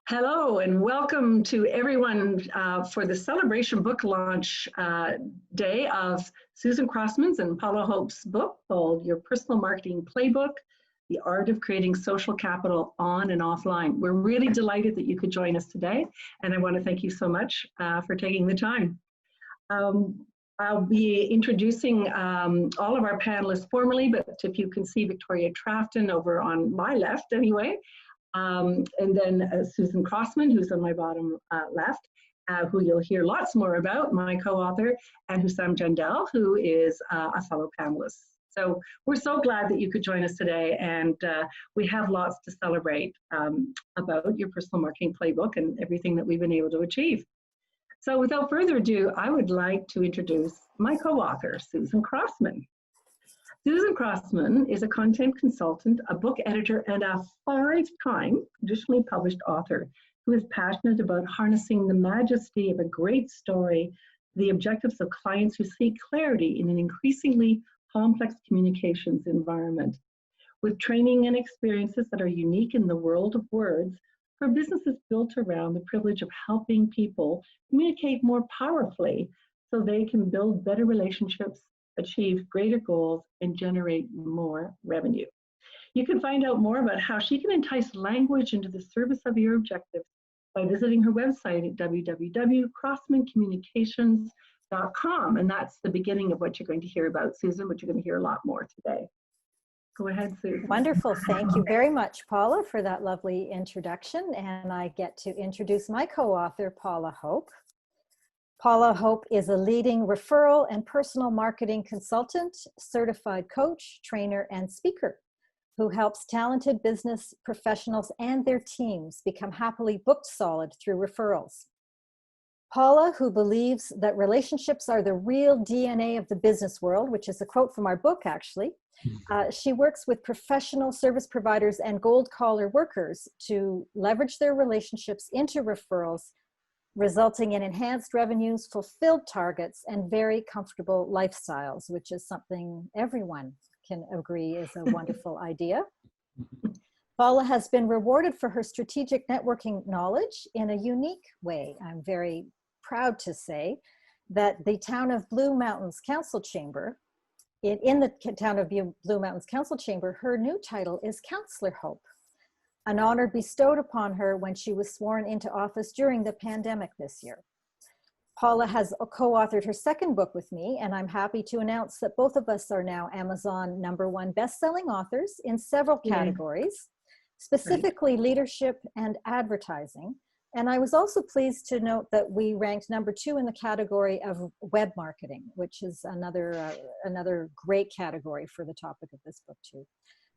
Hello and welcome to everyone for the celebration book launch day of Susan Crossman's and Paula Hope's book called Your Personal Marketing Playbook, The Art of Creating Social Capital On and Offline. We're really delighted that you could join us today, and I want to thank you so much for taking the time. I'll be introducing all of our panelists formally, but if you can see Victoria Trafton over on my left anyway, and then Susan Crossman, who's on my bottom left, who you'll hear lots more about, my co-author, and Husam Jandal, who is a fellow panelist. So we're so glad that you could join us today, and we have lots to celebrate about your personal marketing playbook and everything that we've been able to achieve. So without further ado, I would like to introduce my co-author, Susan Crossman. Susan Crossman is a content consultant, a book editor, and a 5-time traditionally published author who is passionate about harnessing the majesty of a great story, the objectives of clients who seek clarity in an increasingly complex communications environment. With training and experiences that are unique in the world of words, her business is built around the privilege of helping people communicate more powerfully so they can build better relationships, achieve greater goals, and generate more revenue. You can find out more about how she can entice language into the service of your objectives by visiting her website at www.crossmancommunications.com. And that's the beginning of what you're going to hear about Susan, but you're going to hear a lot more today. Go ahead, Susan. Wonderful. Thank you very much, Paula, for that lovely introduction. And I get to introduce my co-author, Paula Hope. Paula Hope is a leading referral and personal marketing consultant, certified coach, trainer, and speaker who helps talented business professionals and their teams become happily booked solid through referrals. Paula, who believes that relationships are the real DNA of the business world, which is a quote from our book, actually. She works with professional service providers and gold collar workers to leverage their relationships into referrals, resulting in enhanced revenues, fulfilled targets, and very comfortable lifestyles, which is something everyone can agree is a wonderful idea. Paula has been rewarded for her strategic networking knowledge in a unique way. I'm very proud to say that the Town of Blue Mountains Council Chamber, in the Town of Blue Mountains Council Chamber, her new title is Counselor Hope, an honor bestowed upon her when she was sworn into office during the pandemic this year. Paula has co-authored her second book with me, and I'm happy to announce that both of us are now Amazon #1 best-selling authors in several categories, specifically leadership and advertising. And I was also pleased to note that we ranked #2 in the category of web marketing, which is another great category for the topic of this book too.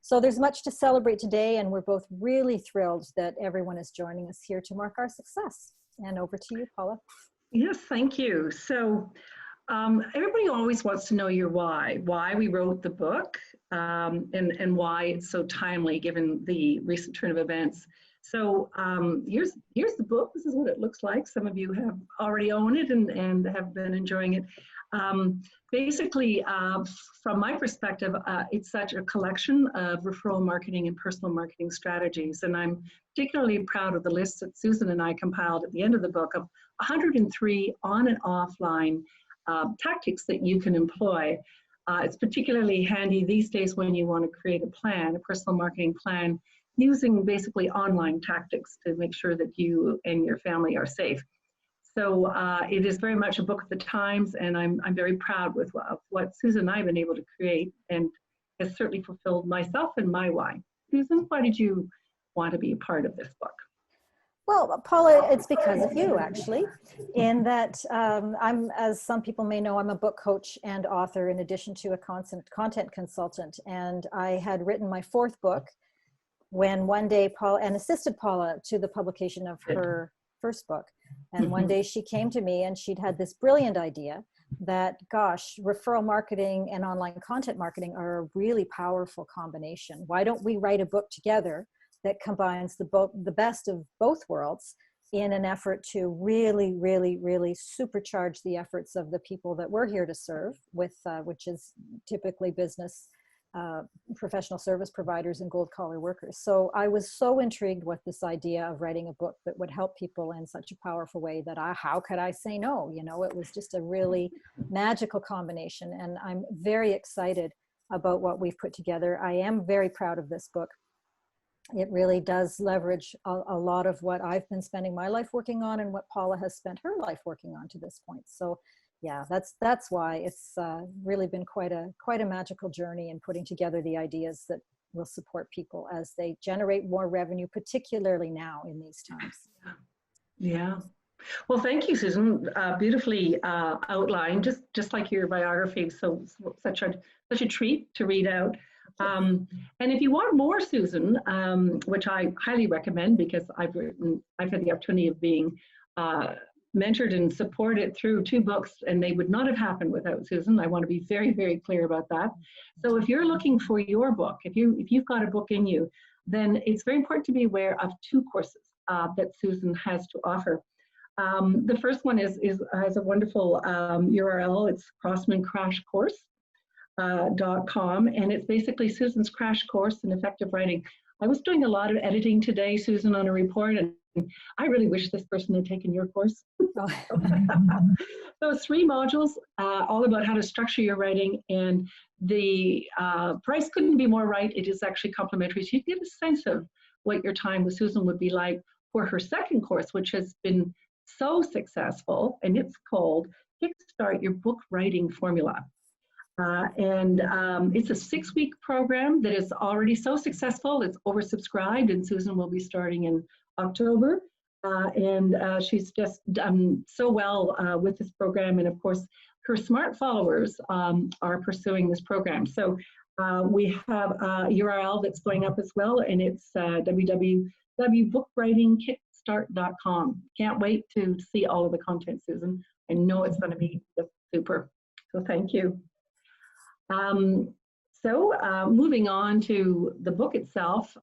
So there's much to celebrate today, and we're both really thrilled that everyone is joining us here to mark our success. And over to you, Paula. Yes, thank you. So everybody always wants to know your why we wrote the book, and why it's so timely given the recent turn of events. So here's the book. This is what it looks like. Some of you have already owned it and have been enjoying it. Basically, from my perspective, it's such a collection of referral marketing and personal marketing strategies. And I'm particularly proud of the list that Susan and I compiled at the end of the book of 103 on and offline tactics that you can employ. It's particularly handy these days when you want to create a plan, a personal marketing plan, using basically online tactics to make sure that you and your family are safe. So it is very much a book of the times, and I'm very proud with what Susan and I have been able to create, and has certainly fulfilled myself and my why. Susan, why did you want to be a part of this book? Well, Paula, it's because of you, actually, in that as some people may know, I'm a book coach and author in addition to a content consultant. And I had written my 4th book when one day Paula, and assisted Paula to the publication of her first book. And one day she came to me and she'd had this brilliant idea that, gosh, referral marketing and online content marketing are a really powerful combination. Why don't we write a book together that combines the best of both worlds in an effort to really, really, really supercharge the efforts of the people that we're here to serve with, which is typically business professional service providers and gold collar workers. So I was so intrigued with this idea of writing a book that would help people in such a powerful way that how could I say no? You know, it was just a really magical combination, and I'm very excited about what we've put together. I am very proud of this book. It really does leverage a lot of what I've been spending my life working on and what Paula has spent her life working on to this point. So yeah, that's why it's really been quite a magical journey in putting together the ideas that will support people as they generate more revenue, particularly now in these times. Yeah. Well, thank you, Susan. Beautifully outlined, just like your biography. So such a treat to read out. And if you want more, Susan, which I highly recommend because I've had the opportunity of being mentored and supported through 2 books, and they would not have happened without Susan. I want to be very, very clear about that. So if you're looking for your book, if you've got a book in you, then it's very important to be aware of 2 courses that Susan has to offer. The first one has a wonderful URL. It's crossmancrashcourse.com, and it's basically Susan's crash course in effective writing. I was doing a lot of editing today, Susan, on a report, and I really wish this person had taken your course. So 3 modules, all about how to structure your writing, and the price couldn't be more right. It is actually complimentary, so you get a sense of what your time with Susan would be like for her second course, which has been so successful, and it's called Kickstart Your Book Writing Formula. It's a 6-week program that is already so successful, it's oversubscribed, and Susan will be starting in October. She's just done so well with this program, and of course, her smart followers are pursuing this program. So we have a URL that's going up as well, and it's www.bookwritingkickstart.com. Can't wait to see all of the content, Susan. I know it's going to be just super. So thank you. Moving on to the book itself,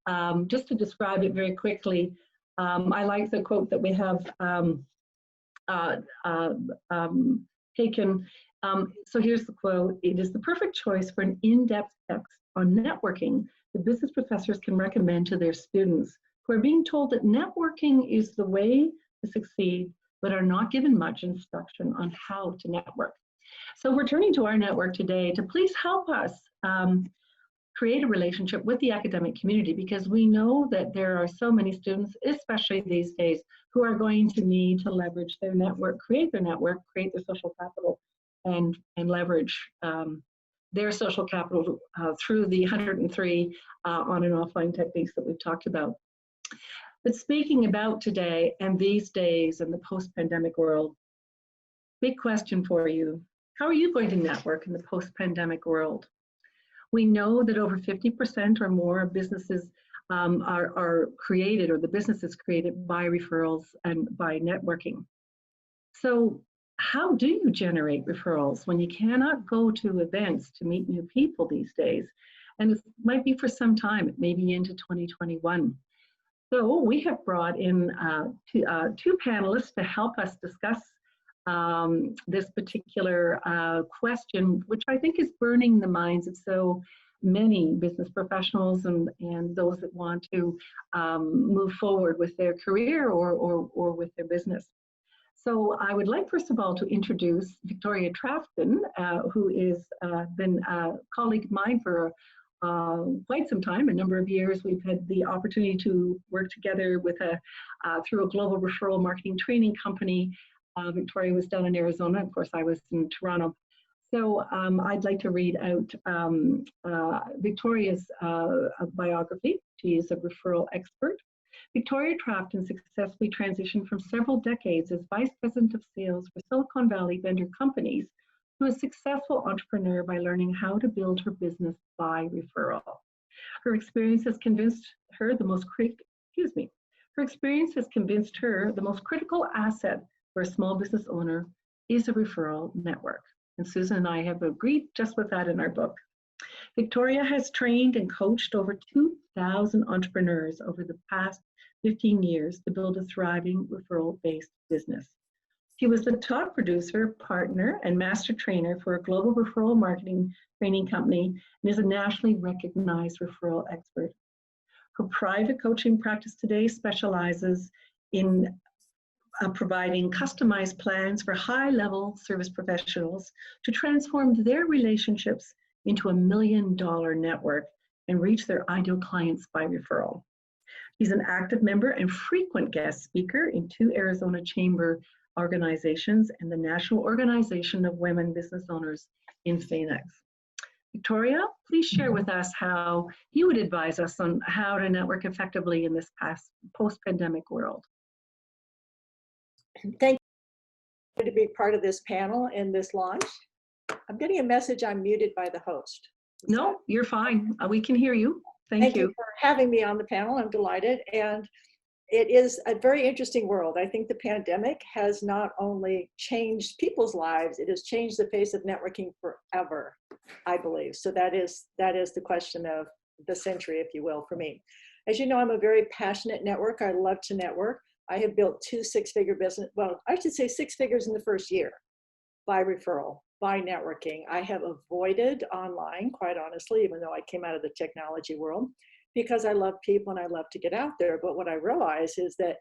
just to describe it very quickly, I like the quote that we have taken. So here's the quote: "It is the perfect choice for an in-depth text on networking that business professors can recommend to their students who are being told that networking is the way to succeed, but are not given much instruction on how to network." So we're turning to our network today to please help us create a relationship with the academic community, because we know that there are so many students, especially these days, who are going to need to leverage their network, create their social capital, and leverage their social capital through the 103 on and offline techniques that we've talked about. But speaking about today and these days in the post-pandemic world, big question for you: how are you going to network in the post-pandemic world? We know that over 50% or more of businesses are created, or the business is created by referrals and by networking. So how do you generate referrals when you cannot go to events to meet new people these days? And it might be for some time, it may be into 2021. So we have brought in 2 panelists to help us discuss this particular question, which I think is burning the minds of so many business professionals and those that want to move forward with their career or with their business. So I would like, first of all, to introduce Victoria Trafton, who is been a colleague of mine for quite some time, a number of years. We've had the opportunity to work together with through a global referral marketing training company. Victoria was down in Arizona. Of course, I was in Toronto. So I'd like to read out Victoria's biography. She is a referral expert. Victoria Trafton successfully transitioned from several decades as Vice President of Sales for Silicon Valley vendor companies to a successful entrepreneur by learning how to build her business by referral. Her experience has convinced her the most critical asset for a small business owner is a referral network. And Susan and I have agreed just with that in our book. Victoria has trained and coached over 2,000 entrepreneurs over the past 15 years to build a thriving referral-based business. He was the top producer, partner, and master trainer for a global referral marketing training company and is a nationally recognized referral expert. Her private coaching practice today specializes in providing customized plans for high-level service professionals to transform their relationships into $1 million network and reach their ideal clients by referral. He's an active member and frequent guest speaker in 2 Arizona Chamber organizations and the National Organization of Women Business Owners in Phoenix. Victoria, please share with us how you would advise us on how to network effectively in this post-pandemic world. Thank you to be part of this panel and this launch. I'm getting a message I'm muted by the host. No, you're fine. We can hear you. Thank you for having me on the panel. I'm delighted. And it is a very interesting world. I think the pandemic has not only changed people's lives, it has changed the face of networking forever, I believe. So that is the question of the century, if you will, for me. As you know, I'm a very passionate networker. I love to network. I have built 2 6-figure business, well, I should say 6 figures in the first year by referral, by networking. I have avoided online, quite honestly, even though I came out of the technology world, because I love people and I love to get out there. But what I realize is that,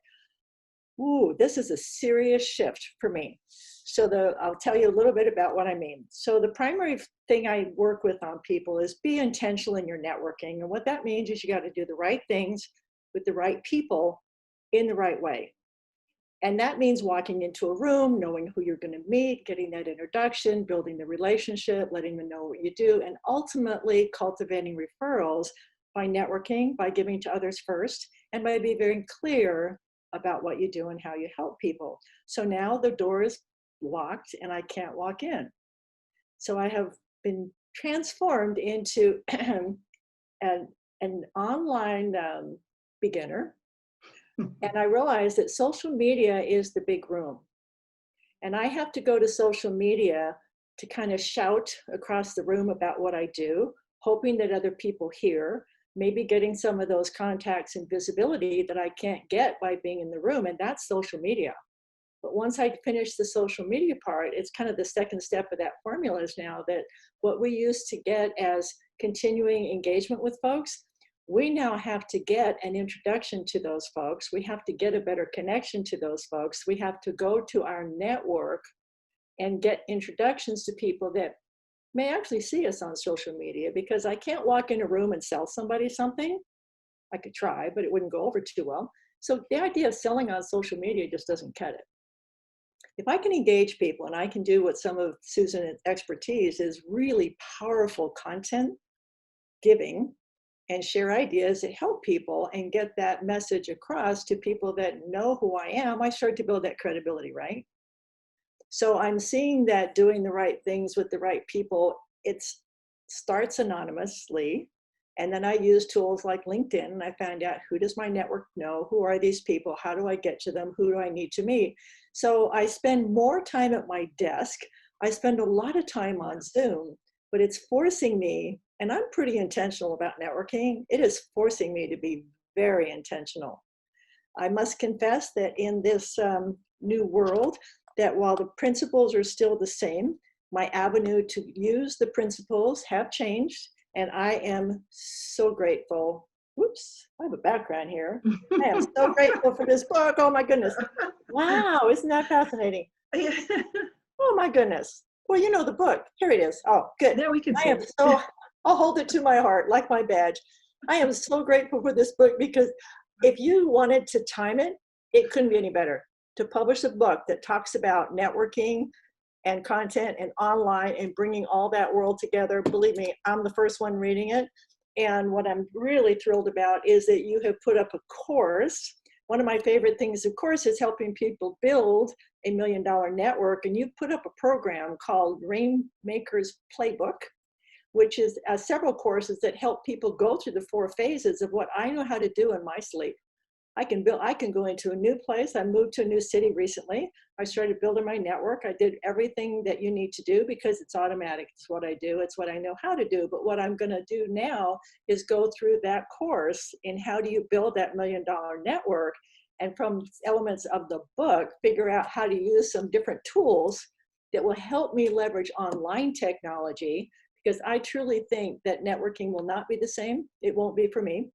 this is a serious shift for me. So I'll tell you a little bit about what I mean. So the primary thing I work with on people is be intentional in your networking. And what that means is you got to do the right things with the right people in the right way. And that means walking into a room, knowing who you're going to meet, getting that introduction, building the relationship, letting them know what you do, and ultimately cultivating referrals by networking, by giving to others first, and by being very clear about what you do and how you help people. So now the door is locked and I can't walk in. So I have been transformed into an online beginner. And I realized that social media is the big room. And I have to go to social media to kind of shout across the room about what I do, hoping that other people hear, maybe getting some of those contacts and visibility that I can't get by being in the room. And that's social media. But once I finish the social media part, it's kind of the second step of that formula is now that what we used to get as continuing engagement with folks, we now have to get an introduction to those folks. We have to get a better connection to those folks. We have to go to our network and get introductions to people that may actually see us on social media, because I can't walk in a room and sell somebody something. I could try, but it wouldn't go over too well. So the idea of selling on social media just doesn't cut it. If I can engage people and I can do what some of Susan's expertise is, really powerful content giving, and share ideas that help people and get that message across to people that know who I am, I start to build that credibility, right? So I'm seeing that doing the right things with the right people, it starts anonymously. And then I use tools like LinkedIn, and I find out, who does my network know? Who are these people? How do I get to them? Who do I need to meet? So I spend more time at my desk. I spend a lot of time on Zoom, but it's forcing me, and I'm pretty intentional about networking, it is forcing me to be very intentional. I must confess that in this new world, that while the principles are still the same, my avenue to use the principles have changed, and I am so grateful. Whoops, I have a background here. I am so grateful for this book. Oh my goodness. Wow, isn't that fascinating? Oh my goodness. Well, you know the book. Here it is. Oh, good. There we can see it. I'll hold it to my heart like my badge. I am so grateful for this book, because if you wanted to time it, it couldn't be any better. To publish a book that talks about networking and content and online and bringing all that world together, believe me, I'm the first one reading it. And what I'm really thrilled about is that you have put up a course. One of my favorite things, of course, is helping people build a $1 million network. And you put up a program called Rainmakers Playbook, which is several courses that help people go through the 4 phases of what I know how to do in my sleep. I can go into a new place. I moved to a new city recently. I started building my network. I did everything that you need to do because it's automatic. It's what I do. It's what I know how to do. But what I'm going to do now is go through that course in how do you build that $1 million network. and from elements of the book, figure out how to use some different tools that will help me leverage online technology, because I truly think that networking will not be the same. It won't be for me.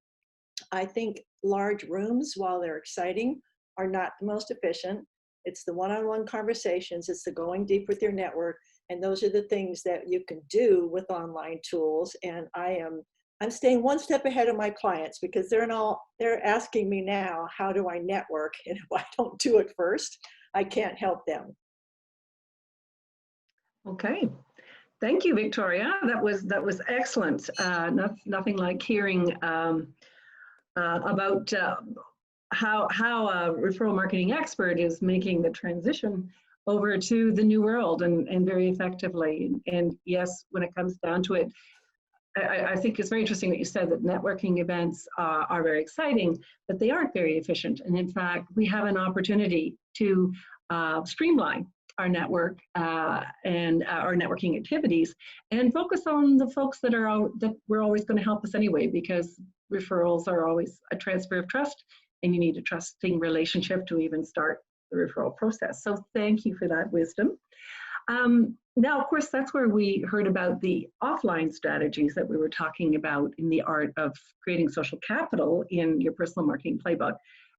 I think large rooms, while they're exciting, are not the most efficient. It's the one-on-one conversations, it's the going deep with your network, and those are the things that you can do with online tools. And I'm staying one step ahead of my clients, because they're asking me now, how do I network? And if I don't do it first, I can't help them. Okay. Thank you, Victoria. That was excellent. Nothing like hearing about how a referral marketing expert is making the transition over to the new world, and very effectively. And yes, when it comes down to it, I think it's very interesting that you said that networking events are very exciting, but they aren't very efficient. And in fact, we have an opportunity to streamline our network and our networking activities, and focus on the folks that we're always going to help us anyway, because referrals are always a transfer of trust, and you need a trusting relationship to even start the referral process. So thank you for that wisdom. Now, of course, that's where we heard about the offline strategies that we were talking about in the art of creating social capital in your personal marketing playbook.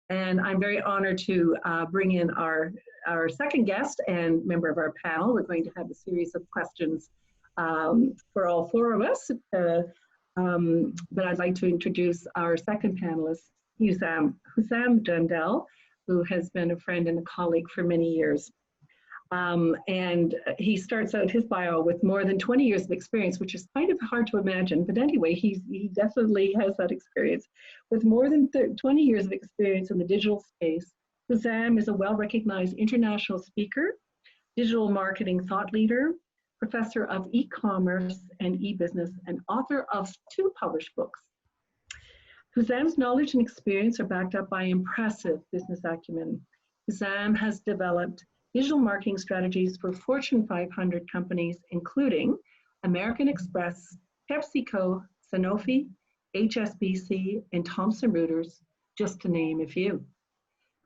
And I'm very honored to bring in our second guest and member of our panel. We're going to have a series of questions for all four of us. But I'd like to introduce our second panelist, Husam Jandal, who has been a friend and a colleague for many years. And he starts out his bio with more than 20 years of experience, which is kind of hard to imagine. But anyway, he definitely has that experience. With more than 20 years of experience in the digital space, Husam is a well-recognized international speaker, digital marketing thought leader, professor of e-commerce and e-business, and author of 2 published books. Husam's knowledge and experience are backed up by impressive business acumen. Husam has developed digital marketing strategies for Fortune 500 companies, including American Express, PepsiCo, Sanofi, HSBC, and Thomson Reuters, just to name a few.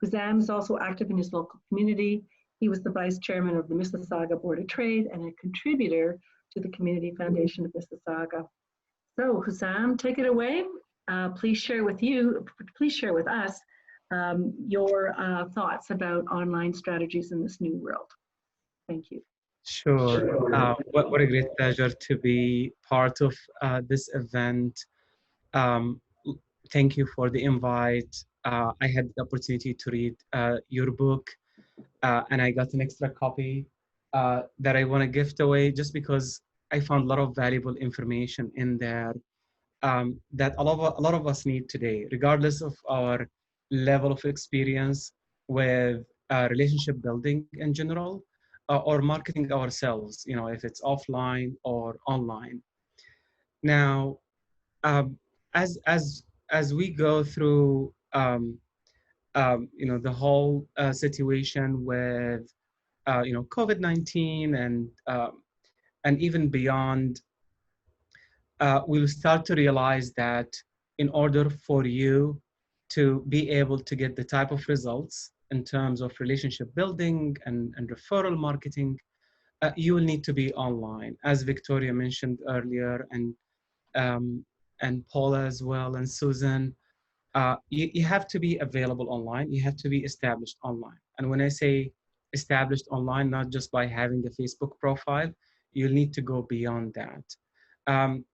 Husam is also active in his local community. He was the vice chairman of the Mississauga Board of Trade and a contributor to the Community Foundation of Mississauga. So Husam, take it away. Please share with us your thoughts about online strategies in this new world. Thank you. Sure. What a great pleasure to be part of this event. Thank you for the invite. I had the opportunity to read your book, and I got an extra copy that I want to gift away, just because I found a lot of valuable information in there that a lot of us need today, regardless of our level of experience with relationship building in general, or marketing ourselves, if it's offline or online. Now, as we go through the whole situation with COVID-19 and even beyond, we'll start to realize that in order for you to be able to get the type of results in terms of relationship building and referral marketing, you will need to be online, as Victoria mentioned earlier, and Paula as well, and Susan. You have to be available online. You have to be established online. And when I say established online, not just by having a Facebook profile, you'll need to go beyond that.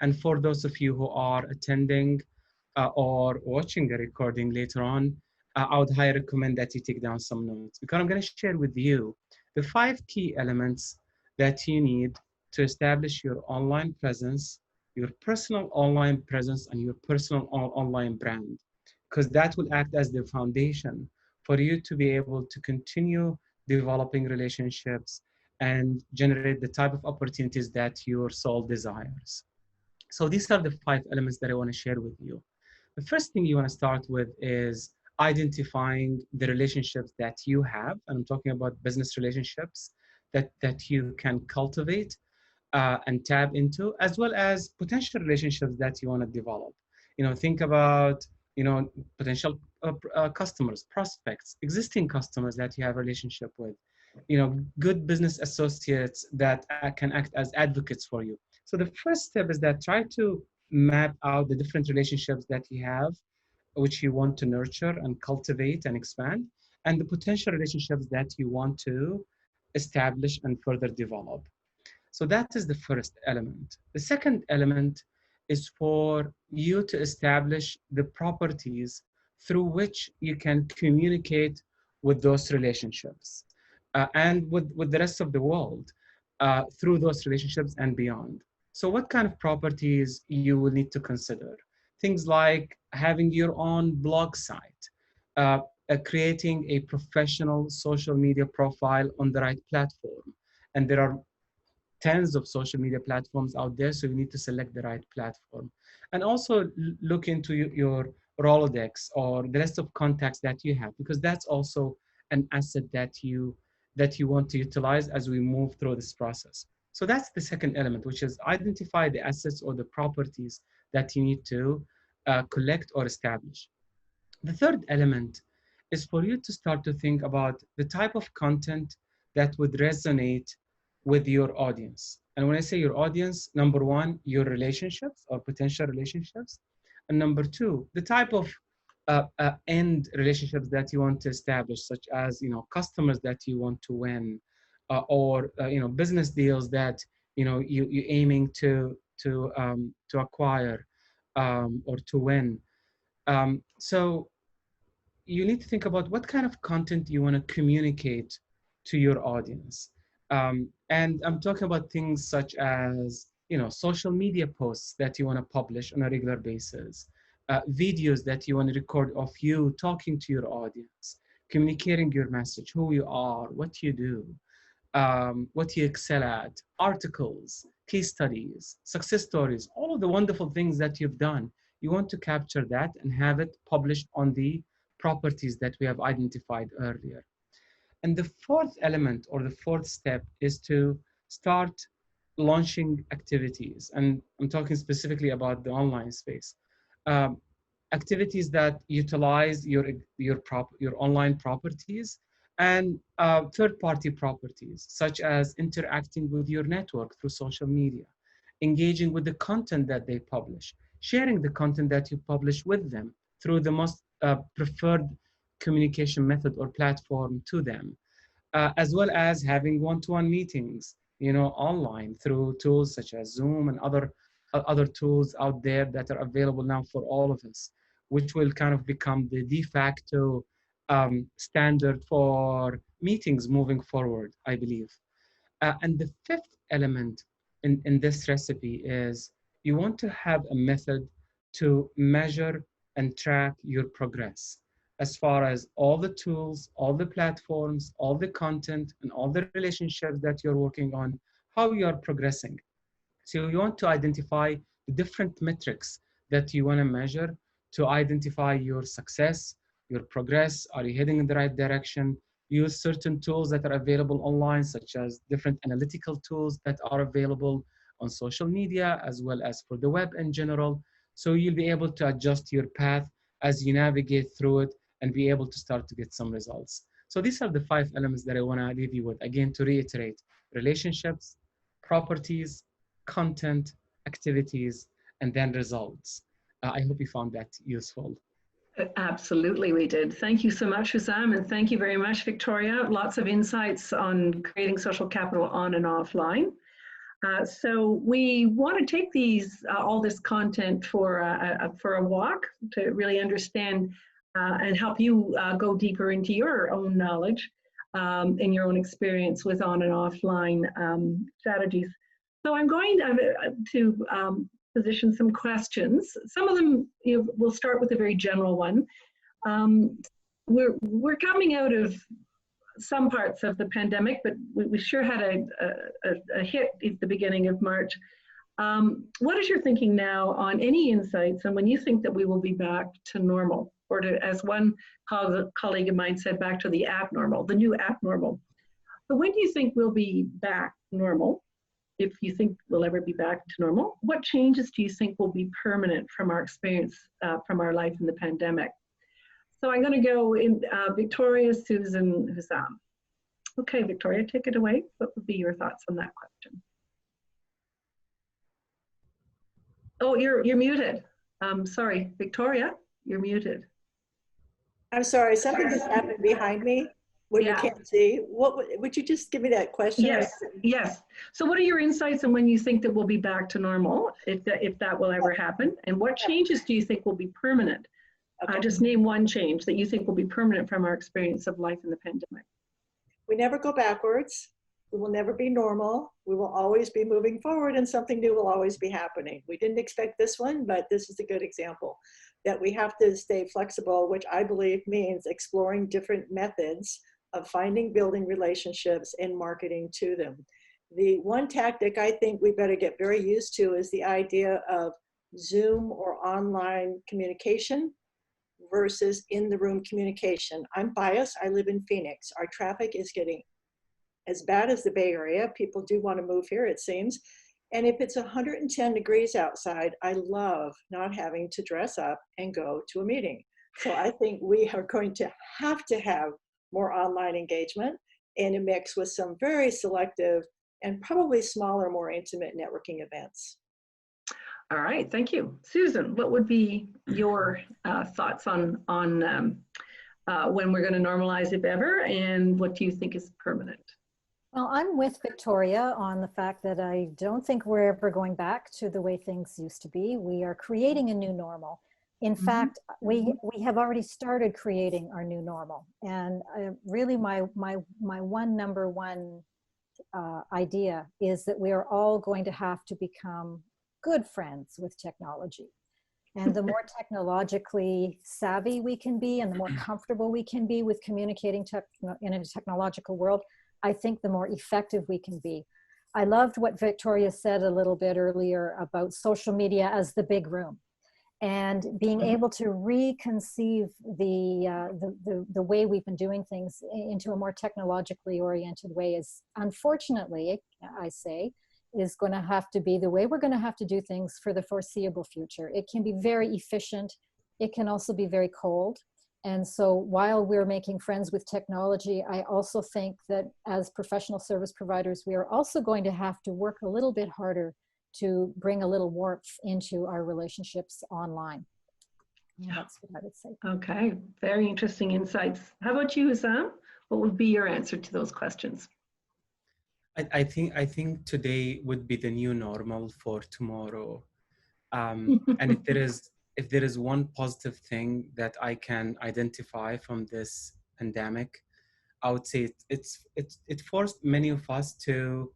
And for those of you who are attending or watching the recording later on, I would highly recommend that you take down some notes, because I'm going to share with you the 5 key elements that you need to establish your online presence, your personal online presence, and your personal online brand, because that will act as the foundation for you to be able to continue developing relationships and generate the type of opportunities that your soul desires. So these are the 5 elements that I want to share with you. The first thing you want to start with is identifying the relationships that you have. And I'm talking about business relationships that you can cultivate and tap into, as well as potential relationships that you want to develop. Think about, potential customers, prospects, existing customers that you have a relationship with, good business associates that can act as advocates for you. So the first step is that try to map out the different relationships that you have, which you want to nurture and cultivate and expand, and the potential relationships that you want to establish and further develop. So that is the first element. The second element is for you to establish the properties through which you can communicate with those relationships and with the rest of the world through those relationships and beyond. So what kind of properties you will need to consider? Things like having your own blog site, creating a professional social media profile on the right platform. And there are tens of social media platforms out there, so you need to select the right platform. And also look into your Rolodex or the list of contacts that you have, because that's also an asset that you want to utilize as we move through this process. So that's the second element, which is identify the assets or the properties that you need to collect or establish. The third element is for you to start to think about the type of content that would resonate with your audience. And when I say your audience, number one, your relationships or potential relationships. And number two, the type of end relationships that you want to establish, such as customers that you want to win, or business deals that you're aiming to acquire or to win. So you need to think about what kind of content you want to communicate to your audience. And I'm talking about things such as, social media posts that you want to publish on a regular basis, videos that you want to record of you talking to your audience, communicating your message, who you are, what you do, what you excel at, articles, case studies, success stories, all of the wonderful things that you've done. You want to capture that and have it published on the properties that we have identified earlier. And the fourth element or the fourth step is to start launching activities. And I'm talking specifically about the online space. Activities that utilize your online properties and third-party properties, such as interacting with your network through social media, engaging with the content that they publish, sharing the content that you publish with them through the most preferred communication method or platform to them, as well as having one-to-one meetings, online through tools such as Zoom and other tools out there that are available now for all of us, which will kind of become the de facto standard for meetings moving forward, I believe. And the fifth element in this recipe is you want to have a method to measure and track your progress as far as all the tools, all the platforms, all the content, and all the relationships that you're working on, how you are progressing. So you want to identify the different metrics that you want to measure to identify your success, your progress. Are you heading in the right direction? Use certain tools that are available online, such as different analytical tools that are available on social media, as well as for the web in general. So you'll be able to adjust your path as you navigate through it and be able to start to get some results. So these are the 5 elements that I want to leave you with. Again, to reiterate: relationships, properties, content, activities, and then results. I hope you found that useful. Absolutely, we did. Thank you so much, Husam, and thank you very much, Victoria. Lots of insights on creating social capital on and offline. So we want to take all this content for a walk to really understand and help you go deeper into your own knowledge and your own experience with on and offline strategies. So I'm going to position some questions. Some of them, we'll start with a very general one. We're coming out of some parts of the pandemic, but we sure had a hit at the beginning of March. What is your thinking now on any insights and when you think that we will be back to normal, or to, as one colleague of mine said, back to the abnormal, the new abnormal? So when do you think we'll be back normal? If you think we'll ever be back to normal, what changes do you think will be permanent from our experience from our life in the pandemic? So I'm going to go in Victoria, Susan, Husam. Okay, Victoria, take it away. What would be your thoughts on that question? Oh, you're muted. Sorry, Victoria, you're muted. I'm sorry, something just happened behind me where you can't see. What would you just give me that question? Yes, yes. So what are your insights on when you think that we'll be back to normal, if that will ever happen? And what changes do you think will be permanent? Okay. Just name one change that you think will be permanent from our experience of life in the pandemic. We never go backwards. We will never be normal. We will always be moving forward, and something new will always be happening. We didn't expect this one, but this is a good example that we have to stay flexible, which I believe means exploring different methods of building relationships and marketing to them. The one tactic I think we better get very used to is the idea of Zoom or online communication versus in the room communication. I'm biased, I live in Phoenix. Our traffic is getting as bad as the Bay Area. People do want to move here, it seems. And if it's 110 degrees outside, I love not having to dress up and go to a meeting. So I think we are going to have more online engagement in a mix with some very selective and probably smaller, more intimate networking events. All right, thank you. Susan, what would be your thoughts on when we're going to normalize, if ever, and what do you think is permanent? Well, I'm with Victoria on the fact that I don't think we're ever going back to the way things used to be. We are creating a new normal. In fact, we have already started creating our new normal. And really my number one idea is that we are all going to have to become good friends with technology. And the more technologically savvy we can be and the more comfortable we can be with communicating in a technological world, I think the more effective we can be. I loved what Victoria said a little bit earlier about social media as the big room, and being able to reconceive the way we've been doing things into a more technologically oriented way is, unfortunately, I say, is going to have to be the way we're going to have to do things for the foreseeable future. It can be very efficient. It can also be very cold. And so while we're making friends with technology, I also think that as professional service providers, we are also going to have to work a little bit harder to bring a little warmth into our relationships online. That's what I would say. Okay, very interesting insights. How about you, Husam? What would be your answer to those questions? I think today would be the new normal for tomorrow. And if there is one positive thing that I can identify from this pandemic, I would say it forced many of us to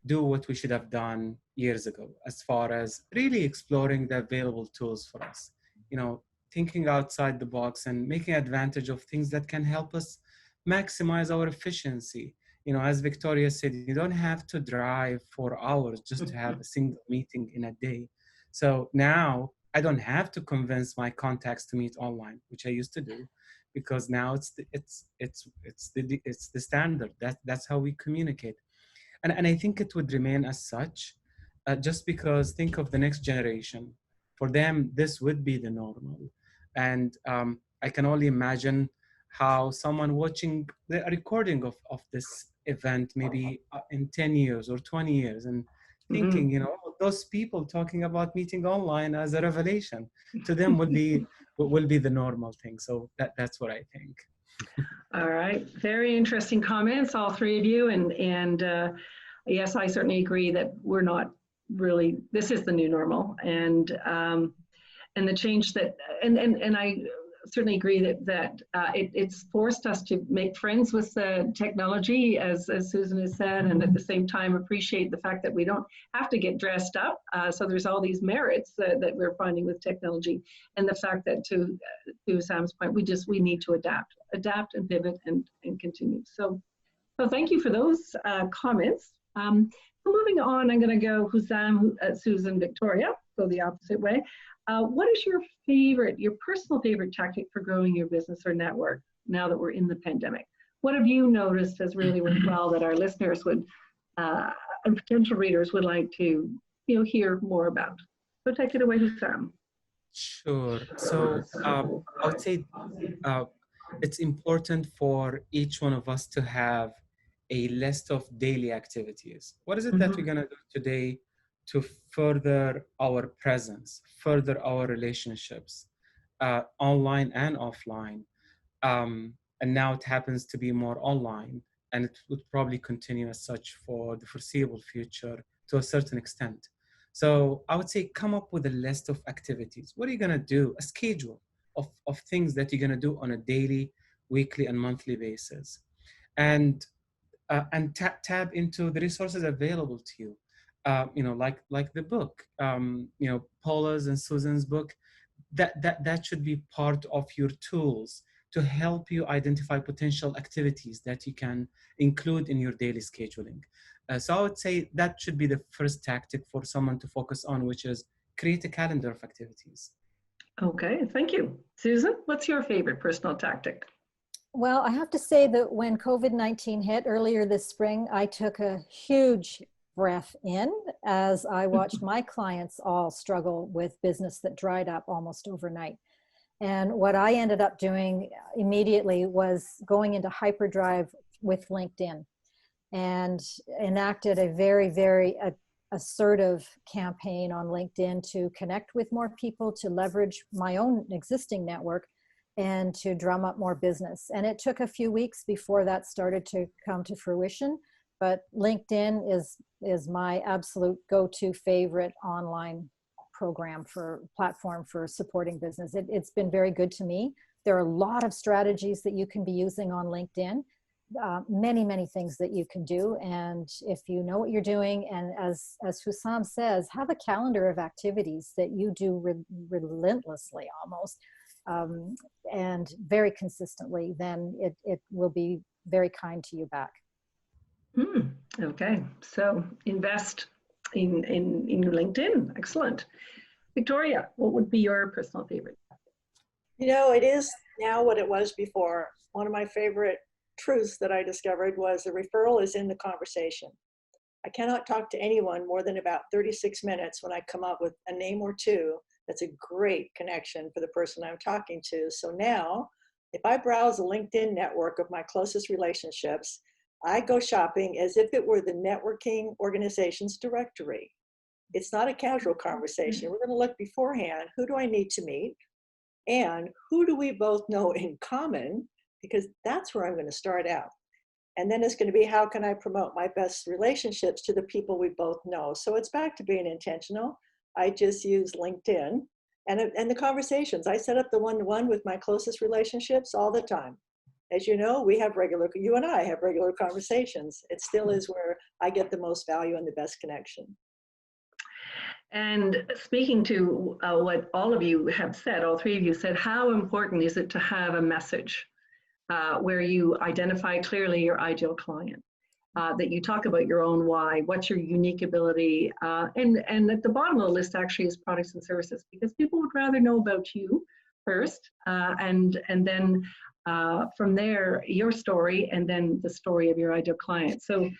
do what we should have done years ago, as far as really exploring the available tools for us. Thinking outside the box and making advantage of things that can help us maximize our efficiency. As Victoria said, you don't have to drive 4 hours just to have a single meeting in a day. So now I don't have to convince my contacts to meet online, which I used to do, because now it's the standard. That's how we communicate, and I think it would remain as such, just because think of the next generation. For them, this would be the normal, and I can only imagine how someone watching the recording of this event maybe in 10 years or 20 years and thinking, those people talking about meeting online as a revelation to them will be the normal thing. So that's what I think. All right, very interesting comments, all three of you, and yes, I certainly agree that we're not really. This is the new normal, and the change that, and I certainly agree that it's forced us to make friends with technology, as Susan has said, and at the same time appreciate the fact that we don't have to get dressed up. So there's all these merits that we're finding with technology, and the fact that to Sam's point, we need to adapt and pivot and continue. So thank you for those comments. Moving on, I'm going to go Husam, Susan, Victoria, go the opposite way. What is your personal favorite tactic for growing your business or network now that we're in the pandemic? What have you noticed has really worked well that our listeners would and potential readers would like to hear more about? So take it away, Husam. Sure. So I would say uh, it's important for each one of us to have a list of daily activities. What is it that we're Mhm. going to do today to further our presence, further our relationships, online and offline? And now it happens to be more online, and it would probably continue as such for the foreseeable future to a certain extent. So I would say come up with a list of activities. What are you going to do? A schedule of things that you're going to do on a daily, weekly, and monthly basis. And tap into the resources available to you. Like the book, Paula's and Susan's book. That should be part of your tools to help you identify potential activities that you can include in your daily scheduling. So I would say that should be the first tactic for someone to focus on, which is create a calendar of activities. Okay, thank you. Susan, what's your favorite personal tactic? Well, I have to say that when COVID-19 hit earlier this spring, I took a huge breath in as I watched my clients all struggle with business that dried up almost overnight. And what I ended up doing immediately was going into hyperdrive with LinkedIn and enacted a very, very assertive campaign on LinkedIn to connect with more people, to leverage my own existing network, and to drum up more business. And it took a few weeks before that started to come to fruition. But LinkedIn is my absolute go-to favorite online platform for supporting business. It's been very good to me. There are a lot of strategies that you can be using on LinkedIn. Many things that you can do, and if you know what you're doing, and as Husam says, have a calendar of activities that you do relentlessly almost, and very consistently, then it will be very kind to you back. Okay, so invest in LinkedIn. Excellent. Victoria, what would be your personal favorite? You know, it is now what it was before. One of my favorite truths that I discovered was the referral is in the conversation. I cannot talk to anyone more than about 36 minutes when I come up with a name or two that's a great connection for the person I'm talking to. So now, if I browse a LinkedIn network of my closest relationships, I go shopping as if it were the networking organization's directory. It's not a casual conversation. We're going to look beforehand. Who do I need to meet? And who do we both know in common? Because that's where I'm going to start out. And then it's going to be, how can I promote my best relationships to the people we both know? So it's back to being intentional. I just use LinkedIn and the conversations. I set up the one-to-one with my closest relationships all the time. As you know, you and I have regular conversations. It still is where I get the most value and the best connection. And speaking to what all of you have said, all three of you said, how important is it to have a message where you identify clearly your ideal client, that you talk about your own why, what's your unique ability, and at the bottom of the list actually is products and services, because people would rather know about you first, and then from there your story, and then the story of your ideal client. So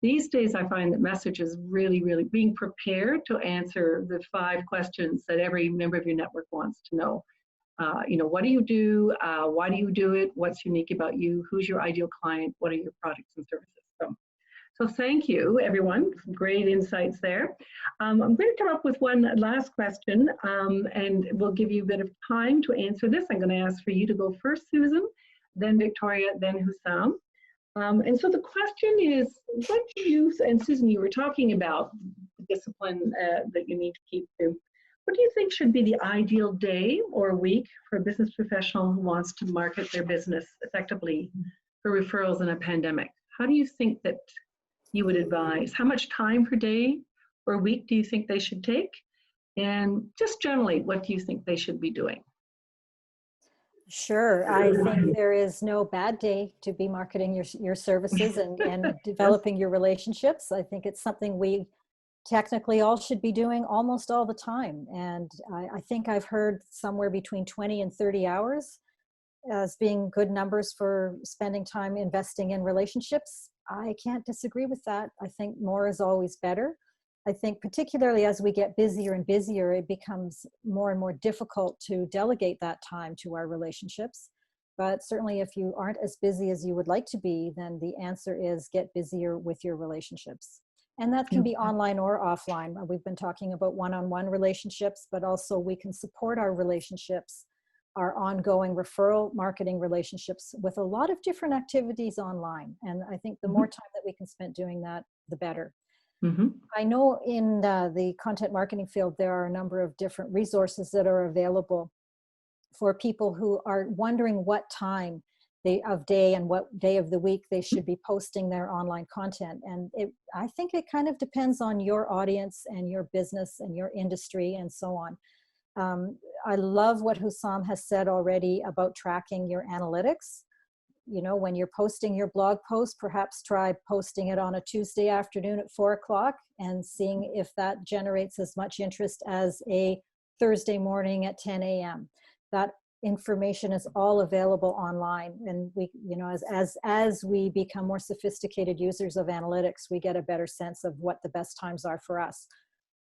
these days I find that message is really being prepared to answer the 5 questions that every member of your network wants to know. What do you do? Why do you do it? What's unique about you? Who's your ideal client? What are your products and services? So thank you, everyone. Some great insights there. I'm going to come up with one last question, and we'll give you a bit of time to answer this. I'm going to ask for you to go first, Susan, then Victoria, then Husam. And so the question is, what do you, and Susan, you were talking about the discipline that you need to keep to. What do you think should be the ideal day or week for a business professional who wants to market their business effectively for referrals in a pandemic? How do you think that you would advise? How much time per day or week do you think they should take? And just generally, what do you think they should be doing? Sure. I think there is no bad day to be marketing your services and developing your relationships. I think it's something we technically all should be doing almost all the time. And I think I've heard somewhere between 20 and 30 hours as being good numbers for spending time investing in relationships. I can't disagree with that. I think more is always better. I think particularly as we get busier and busier, it becomes more and more difficult to delegate that time to our relationships. But certainly if you aren't as busy as you would like to be, then the answer is get busier with your relationships. And that can be online or offline. We've been talking about one-on-one relationships, but also we can support our relationships, our ongoing referral marketing relationships with a lot of different activities online. And I think the more time that we can spend doing that, the better. I know in the content marketing field, there are a number of different resources that are available for people who are wondering what time of day and what day of the week they should be posting their online content. And I think it kind of depends on your audience and your business and your industry and so on. I love what Husam has said already about tracking your analytics. You know, when you're posting your blog post, perhaps try posting it on a Tuesday afternoon at 4 o'clock and seeing if that generates as much interest as a Thursday morning at 10 a.m. That information is all available online. And we, you know, as we become more sophisticated users of analytics, we get a better sense of what the best times are for us.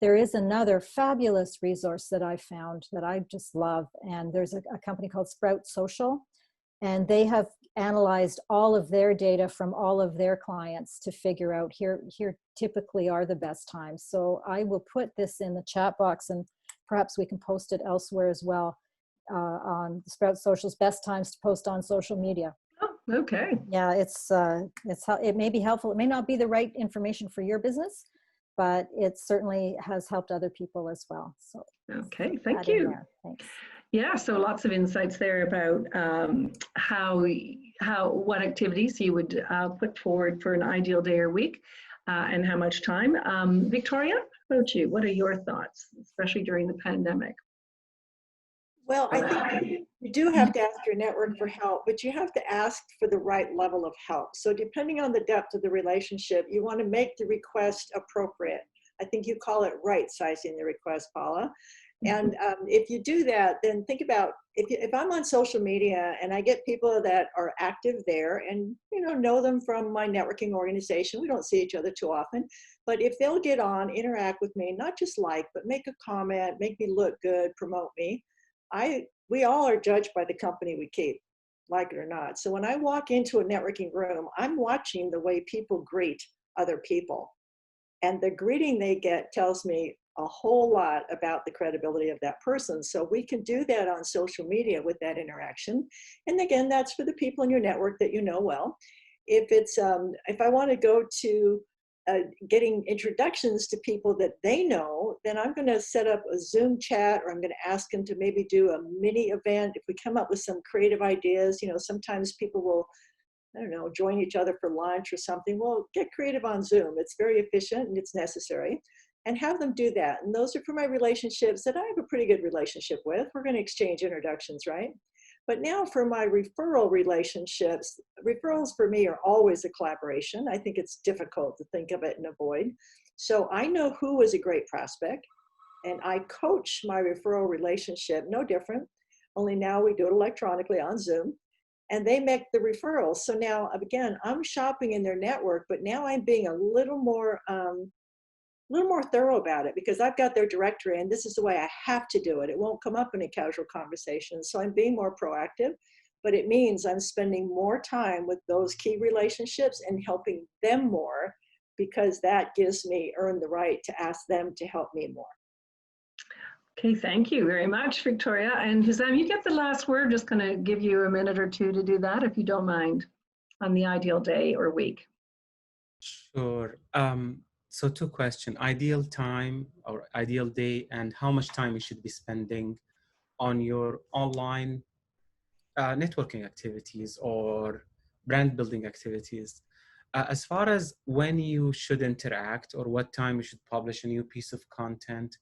There is another fabulous resource that I found that I just love. And there's a company called Sprout Social. And they have analyzed all of their data from all of their clients to figure out here typically are the best times. So I will put this in the chat box and perhaps we can post it elsewhere as well on Sprout Social's best times to post on social media. Oh, okay. Yeah, it may be helpful. It may not be the right information for your business, but it certainly has helped other people as well. So okay, thank you. Thanks. Yeah, so lots of insights there about what activities you would put forward for an ideal day or week and how much time. Victoria, how about you? What are your thoughts, especially during the pandemic? Well, I think you do have to ask your network for help, but you have to ask for the right level of help. So depending on the depth of the relationship, you want to make the request appropriate. I think you call it right sizing the request, Paula. And if you do that, then think about if I'm on social media and I get people that are active there and know them from my networking organization, we don't see each other too often, but if they'll get on, interact with me, not just but make a comment, make me look good, promote me, we all are judged by the company we keep, like it or not. So when I walk into a networking room, I'm watching the way people greet other people. And the greeting they get tells me a whole lot about the credibility of that person. So we can do that on social media with that interaction. And again, that's for the people in your network that you know well. If I want to go to getting introductions to people that they know, then I'm going to set up a Zoom chat, or I'm going to ask them to maybe do a mini event. If we come up with some creative ideas, sometimes people will, join each other for lunch or something. We'll get creative on Zoom. It's very efficient and it's necessary. And have them do that. And those are for my relationships that I have a pretty good relationship with. We're going to exchange introductions, right? But now for my referral relationships, referrals for me are always a collaboration. I think it's difficult to think of it and avoid. So I know who is a great prospect, and I coach my referral relationship, no different, only now we do it electronically on Zoom, and they make the referrals. So now, again, I'm shopping in their network, but now I'm being a little more thorough about it because I've got their directory and this is the way I have to do it. It won't come up in a casual conversation. So I'm being more proactive, but it means I'm spending more time with those key relationships and helping them more because that gives me earn the right to ask them to help me more. Okay, thank you very much, Victoria. And Husam, you get the last word. Just going to give you a minute or two to do that, if you don't mind, on the ideal day or week. Sure. So 2 questions, ideal time or ideal day, and how much time you should be spending on your online networking activities or brand building activities. As far as when you should interact or what time you should publish a new piece of content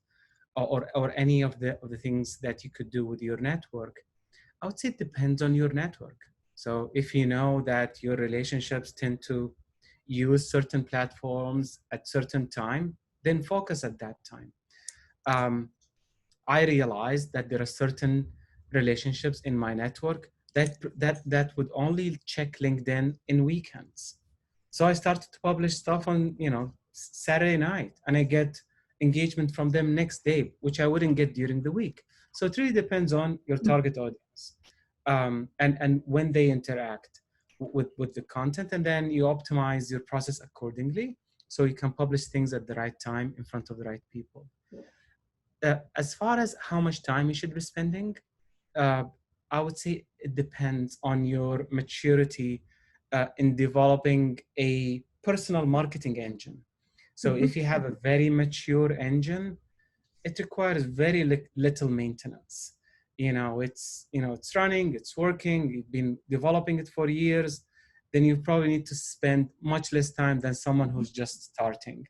or any of the things that you could do with your network, I would say it depends on your network. So if you know that your relationships tend to use certain platforms at certain time, then focus at that time. I realized that there are certain relationships in my network that would only check LinkedIn in weekends. So I started to publish stuff on, Saturday night, and I get engagement from them next day, which I wouldn't get during the week. So it really depends on your target audience and when they interact with the content, and then you optimize your process accordingly so you can publish things at the right time in front of the right people. As far as how much time you should be spending, I would say it depends on your maturity in developing a personal marketing engine. So if you have a very mature engine, it requires very little maintenance. It's running, it's working, you've been developing it for years, then you probably need to spend much less time than someone who's just starting.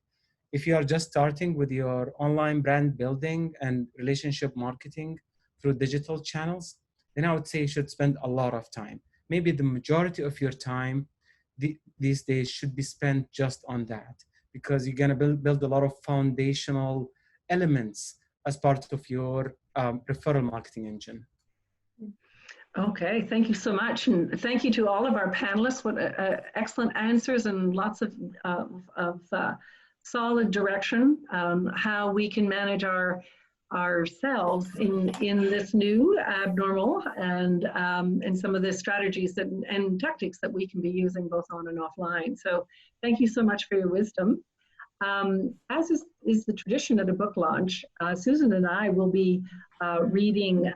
If you are just starting with your online brand building and relationship marketing through digital channels, then I would say you should spend a lot of time. Maybe the majority of your time these days should be spent just on that, because you're going to build a lot of foundational elements as part of your referral marketing engine. Okay, thank you so much. And thank you to all of our panelists. What excellent answers and lots of solid direction, how we can manage ourselves in this new abnormal, and some of the strategies and tactics that we can be using both on and offline. So thank you so much for your wisdom. As is the tradition at a book launch, Susan and I will be reading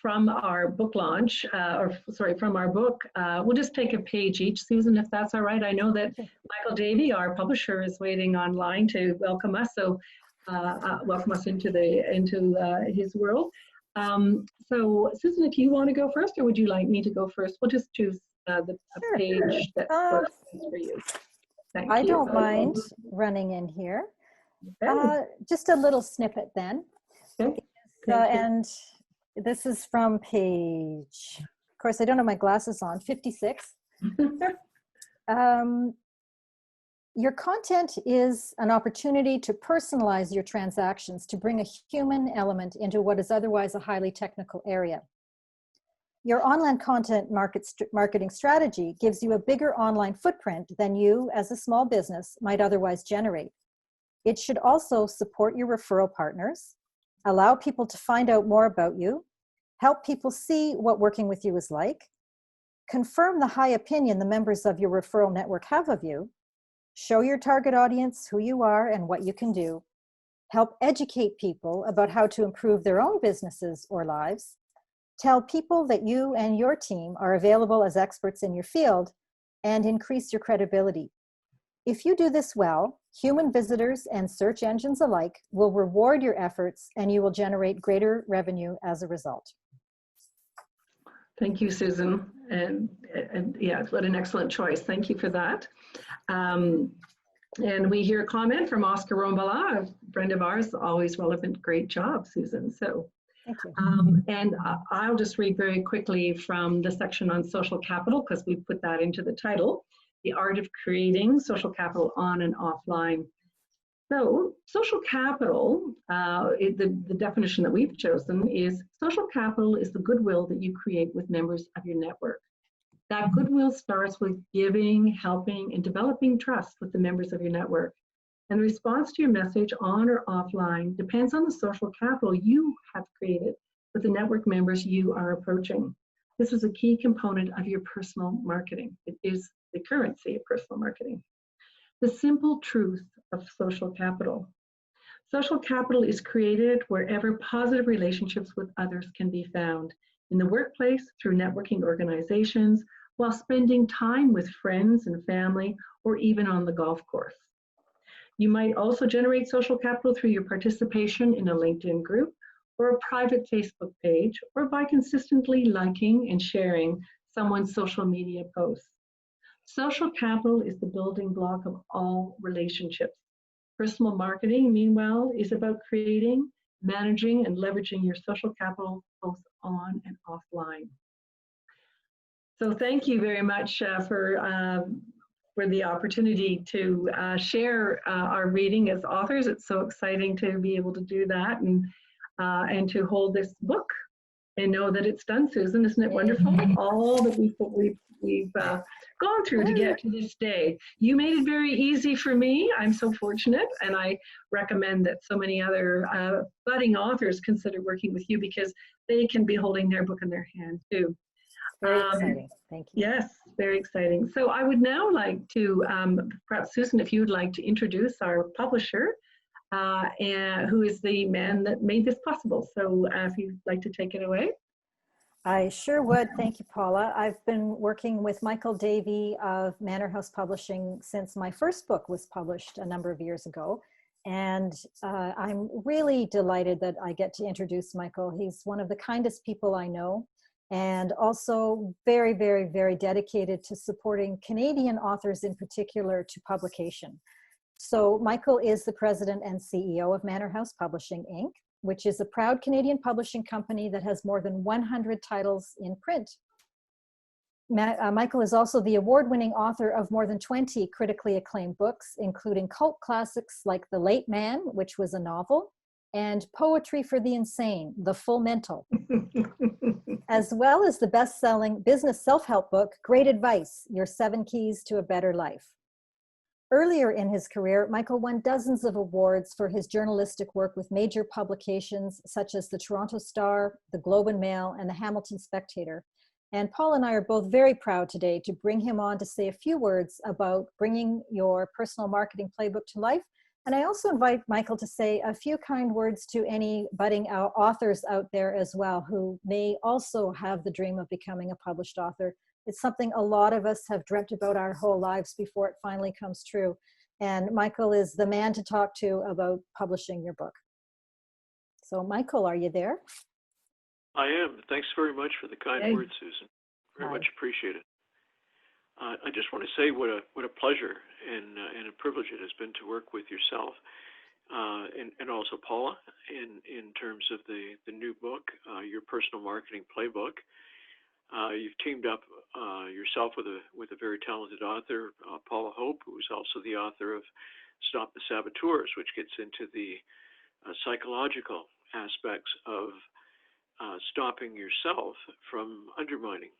from our book launch, from our book. We'll just take a page each, Susan, if that's all right. I know that Michael Davey, our publisher, is waiting online to welcome us, so welcome us into his world. So, Susan, if you want to go first, or would you like me to go first? We'll just choose a page that works for you. Thank you. I don't mind running in here. Okay. Just a little snippet then. Okay. And this is from page, of course, I don't have my glasses on, 56. Your content is an opportunity to personalize your transactions, to bring a human element into what is otherwise a highly technical area. Your online content marketing strategy gives you a bigger online footprint than you, as a small business, might otherwise generate. It should also support your referral partners, allow people to find out more about you, help people see what working with you is like, confirm the high opinion the members of your referral network have of you, show your target audience who you are and what you can do, help educate people about how to improve their own businesses or lives, tell people that you and your team are available as experts in your field, and increase your credibility. If you do this well, human visitors and search engines alike will reward your efforts, and you will generate greater revenue as a result. Thank you, Susan. And yeah, what an excellent choice. Thank you for that. And we hear a comment from Oscar Rombala, a friend of ours, always relevant. Great job, Susan. So, thank you. And I'll just read very quickly from the section on social capital, because we put that into the title, The Art of Creating Social Capital on and Offline. So social capital, the definition that we've chosen is social capital is the goodwill that you create with members of your network. That goodwill starts with giving, helping, and developing trust with the members of your network. And the response to your message on or offline depends on the social capital you have created with the network members you are approaching. This is a key component of your personal marketing. It is the currency of personal marketing. The simple truth of social capital. Social capital is created wherever positive relationships with others can be found, in the workplace, through networking organizations, while spending time with friends and family, or even on the golf course. You might also generate social capital through your participation in a LinkedIn group or a private Facebook page, or by consistently liking and sharing someone's social media posts. Social capital is the building block of all relationships. Personal marketing, meanwhile, is about creating, managing, and leveraging your social capital both on and offline. So thank you very much for the opportunity to share our reading as authors. It's so exciting to be able to do that and to hold this book and know that it's done, Susan. Isn't it wonderful? All that we've gone through to get to this day. You made it very easy for me. I'm so fortunate, and I recommend that so many other budding authors consider working with you because they can be holding their book in their hand too. Very exciting. Thank you. Yes, very exciting. So I would now like to, perhaps Susan, if you would like to introduce our publisher, and who is the man that made this possible. So if you'd like to take it away. I sure would. Thank you, Paula. I've been working with Michael Davey of Manor House Publishing since my first book was published a number of years ago. And I'm really delighted that I get to introduce Michael. He's one of the kindest people I know, and also very, very, very dedicated to supporting Canadian authors in particular to publication. So Michael is the president and CEO of Manor House Publishing, Inc., which is a proud Canadian publishing company that has more than 100 titles in print. Michael is also the award-winning author of more than 20 critically acclaimed books, including cult classics like The Late Man, which was a novel, and Poetry for the Insane, The Full Mental, as well as the best-selling business self-help book, Great Advice, Your 7 Keys to a Better Life. Earlier in his career, Michael won dozens of awards for his journalistic work with major publications such as the Toronto Star, the Globe and Mail, and the Hamilton Spectator. And Paul and I are both very proud today to bring him on to say a few words about bringing your personal marketing playbook to life. And I also invite Michael to say a few kind words to any budding authors out there as well who may also have the dream of becoming a published author. It's something a lot of us have dreamt about our whole lives before it finally comes true. And Michael is the man to talk to about publishing your book. So Michael, are you there? I am. Thanks very much for the kind words, Susan. Very Hi. much appreciated. I just want to say what a pleasure and a privilege it has been to work with yourself and also Paula in terms of the new book, Your Personal Marketing Playbook. You've teamed up yourself with a very talented author, Paula Hope, who is also the author of Stop the Saboteurs, which gets into the psychological aspects of stopping yourself from undermining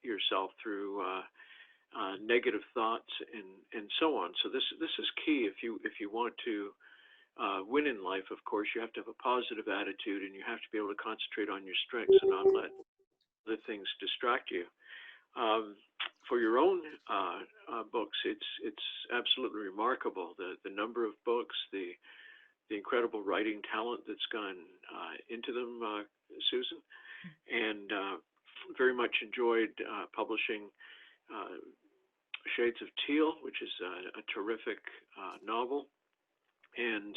yourself through negative thoughts and so on. So this is key if you want to win in life. Of course, you have to have a positive attitude, and you have to be able to concentrate on your strengths and not let other things distract you. For your own books, it's absolutely remarkable the number of books, the incredible writing talent that's gone into them, Susan, and very much enjoyed publishing Shades of Teal, which is a terrific novel, and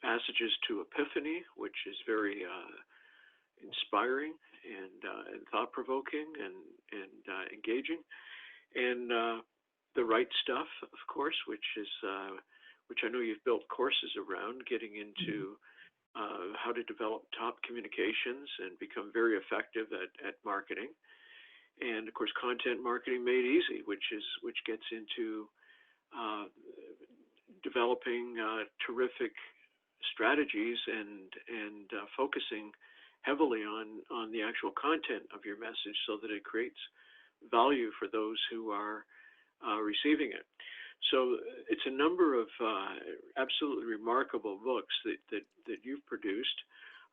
Passages to Epiphany, which is very inspiring and thought-provoking and engaging, and The Right Stuff, of course, which I know you've built courses around, getting into how to develop top communications and become very effective at marketing, and of course Content Marketing Made Easy, which gets into developing terrific strategies and focusing heavily on the actual content of your message so that it creates value for those who are receiving it. So it's a number of absolutely remarkable books that you've produced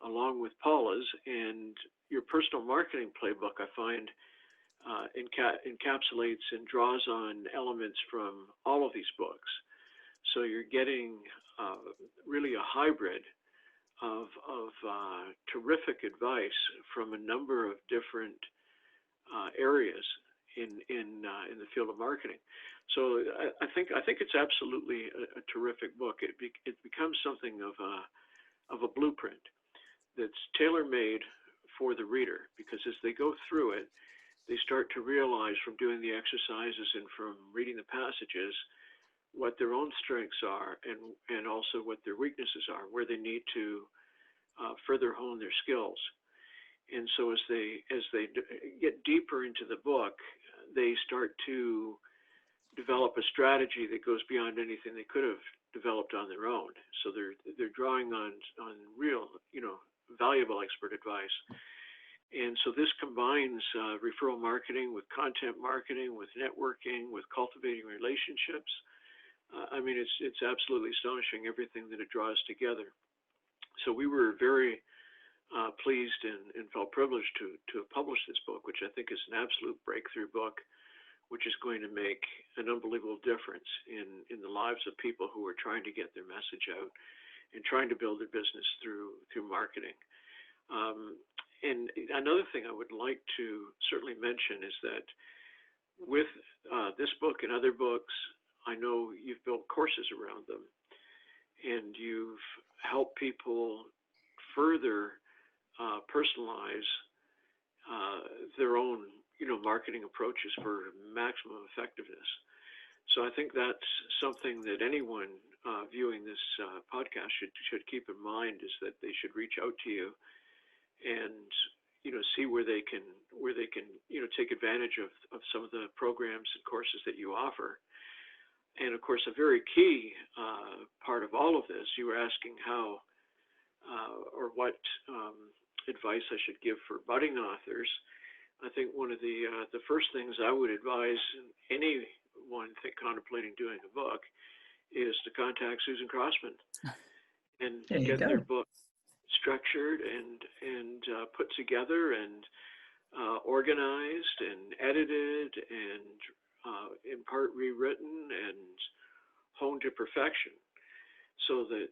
along with Paula's, and Your Personal Marketing Playbook, I find, encapsulates and draws on elements from all of these books. So you're getting really a hybrid of terrific advice from a number of different areas in the field of marketing. So I think it's absolutely a terrific book. It becomes something of a blueprint that's tailor-made for the reader, because as they go through it, they start to realize from doing the exercises and from reading the passages what their own strengths are and also what their weaknesses are, where they need to further hone their skills. And so as they get deeper into the book, they start to develop a strategy that goes beyond anything they could have developed on their own. So they're drawing on real, valuable expert advice. And so this combines referral marketing with content marketing, with networking, with cultivating relationships. I mean, it's absolutely astonishing, everything that it draws together. So we were very pleased and felt privileged to have published this book, which I think is an absolute breakthrough book, which is going to make an unbelievable difference in the lives of people who are trying to get their message out and trying to build their business through marketing. And another thing I would like to certainly mention is that with this book and other books, I know you've built courses around them, and you've helped people further personalize their own, marketing approaches for maximum effectiveness. So I think that's something that anyone viewing this podcast should keep in mind, is that they should reach out to you and see where they can take advantage of some of the programs and courses that you offer. And of course, a very key part of all of this, you were asking how or what advice I should give for budding authors. I think one of the first things I would advise anyone contemplating doing a book is to contact Susan Crossman and get their book structured and put together and organized and edited and in part rewritten and honed to perfection, so that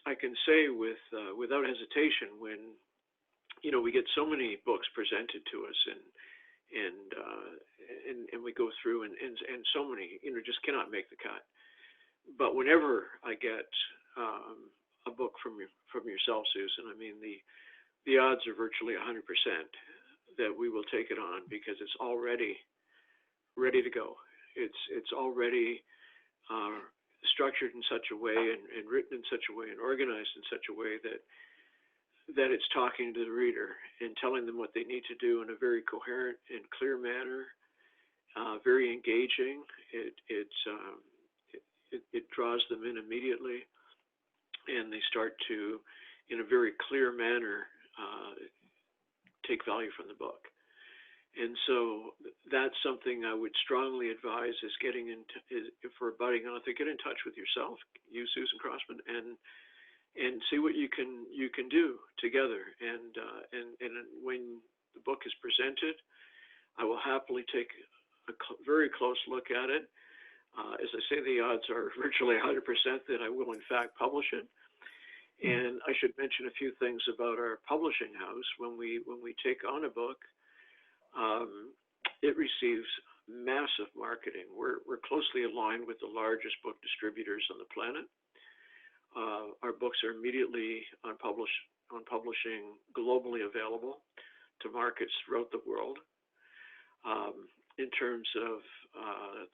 I can say without hesitation, when we get so many books presented to us and we go through and so many just cannot make the cut. But whenever I get a book from yourself, Susan, I mean the odds are virtually 100% that we will take it on, because it's already ready to go. It's already structured in such a way and written in such a way and organized in such a way that it's talking to the reader and telling them what they need to do in a very coherent and clear manner, very engaging. It draws them in immediately, and they start to, in a very clear manner, take value from the book. And so that's something I would strongly advise, is for a budding author, get in touch with yourself, you, Susan Crossman, and see what you can do together. And when the book is presented, I will happily take a very close look at it. As I say, the odds are virtually 100% that I will in fact publish it. And I should mention a few things about our publishing house. When we take on a book, it receives massive marketing. We're closely aligned with the largest book distributors on the planet. Our books are immediately on publishing globally available to markets throughout the world. In terms of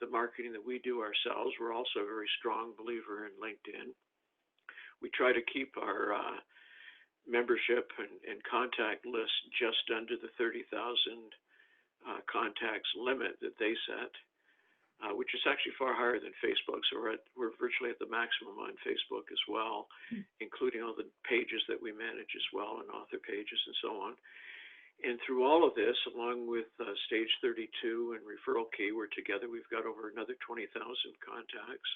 the marketing that we do ourselves, we're also a very strong believer in LinkedIn. We try to keep our membership and contact list just under the 30,000 contacts limit that they set, which is actually far higher than Facebook. So we're virtually at the maximum on Facebook as well, including all the pages that we manage as well, and author pages and so on. And through all of this, along with Stage 32 and Referral Key, we're together, we've got over another 20,000 contacts.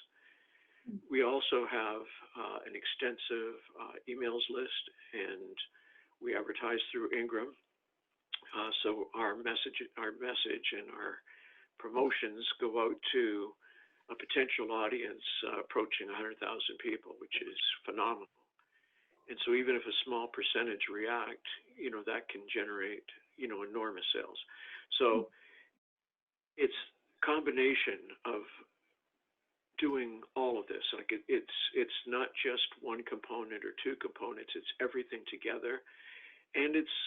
We also have an extensive emails list, and we advertise through Ingram. So our message and our promotions go out to a potential audience approaching 100,000 people, which is phenomenal. And so even if a small percentage react, that can generate, enormous sales. So it's a combination of doing all of this. Like it's not just one component or two components, it's everything together. And it's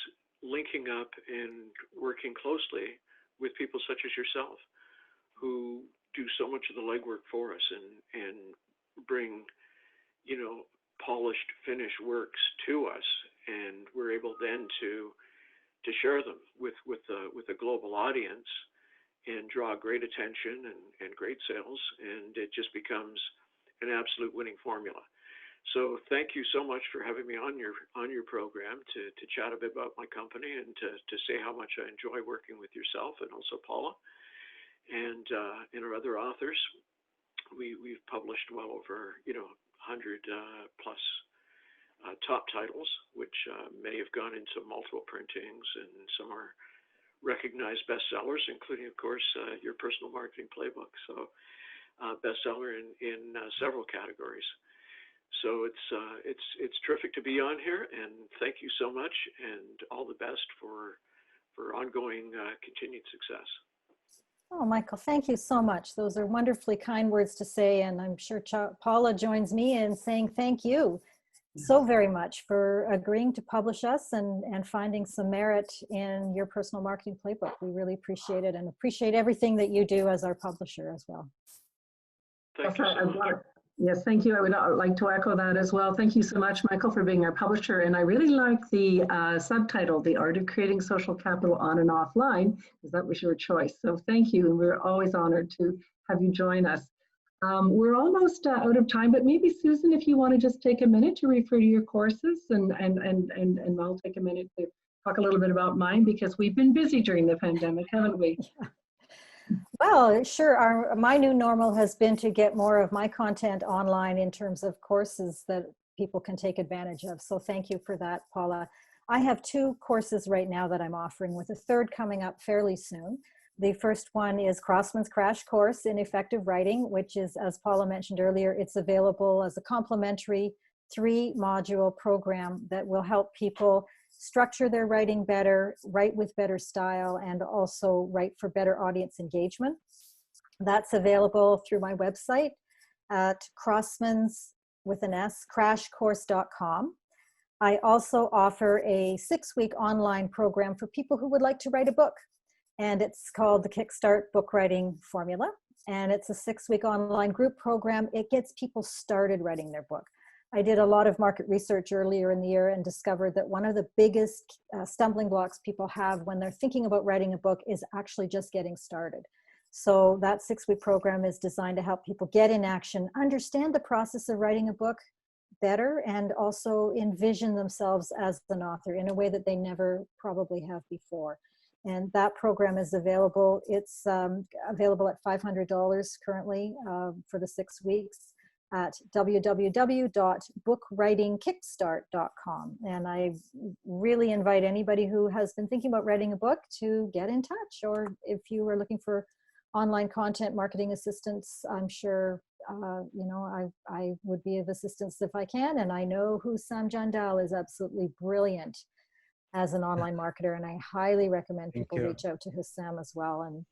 linking up and working closely with people such as yourself, who do so much of the legwork for us and bring, polished, finished works to us, and we're able then to share them with a global audience and draw great attention and great sales, and it just becomes an absolute winning formula. So thank you so much for having me on your program to chat a bit about my company and to say how much I enjoy working with yourself and also Paula and our other authors. We've published well over 100 plus top titles, which may have gone into multiple printings, and some are recognized bestsellers, including, of course, your personal marketing playbook. So bestseller in several categories. So it's terrific to be on here, and thank you so much, and all the best for ongoing continued success. Oh, Michael, thank you so much. Those are wonderfully kind words to say, and I'm sure Paula joins me in saying thank you so very much for agreeing to publish us and finding some merit in your personal marketing playbook. We really appreciate it and appreciate everything that you do as our publisher as well. Thank you so much. Yes, thank you. I would like to echo that as well. Thank you so much, Michael, for being our publisher. And I really like the subtitle, The Art of Creating Social Capital On and Offline, because that was your choice. So thank you. And we're always honored to have you join us. We're almost out of time, but maybe Susan, if you want to just take a minute to refer to your courses, and I'll take a minute to talk a little bit about mine, because we've been busy during the pandemic, haven't we? Yeah. Well, sure. My new normal has been to get more of my content online in terms of courses that people can take advantage of. So thank you for that, Paula. I have 2 courses right now that I'm offering, with a third coming up fairly soon. The first one is Crossman's Crash Course in Effective Writing, which is, as Paula mentioned earlier, it's available as a complimentary 3-module program that will help people structure their writing better, write with better style, and also write for better audience engagement. That's available through my website at Crossman's with an S, crashcourse.com. I also offer a 6-week online program for people who would like to write a book, and it's called the Kickstart Book Writing Formula, and it's a 6-week online group program. It gets people started writing their book. I did a lot of market research earlier in the year and discovered that one of the biggest stumbling blocks people have when they're thinking about writing a book is actually just getting started. So that 6-week program is designed to help people get in action, understand the process of writing a book better, and also envision themselves as an author in a way that they never probably have before. And that program is available. It's available at $500 currently for the 6 weeks at www.bookwritingkickstart.com. And I really invite anybody who has been thinking about writing a book to get in touch, or if you are looking for online content marketing assistance, I'm sure I would be of assistance if I can. And I know Husam Jandal is absolutely brilliant as an online marketer, and I highly recommend people reach out to Husam as well, and